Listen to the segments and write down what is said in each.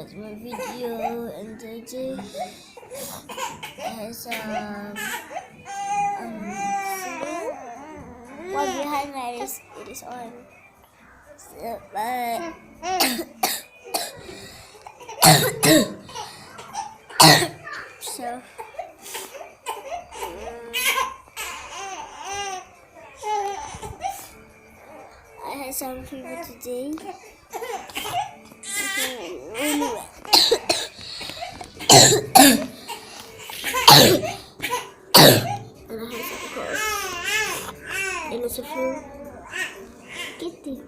was my video, and today is flu. While behind that it is on. So, but so I had some fever today. Anyway. And I had some cold. And it's a flu. Get it.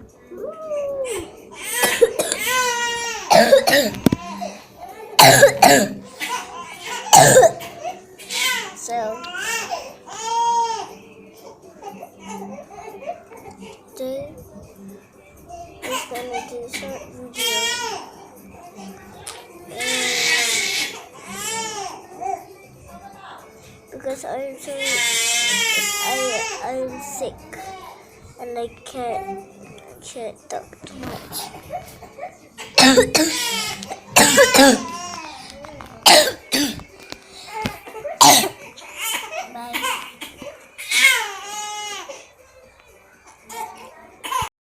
So today I'm gonna do a short video. Because I'm sick and I can't talk too much.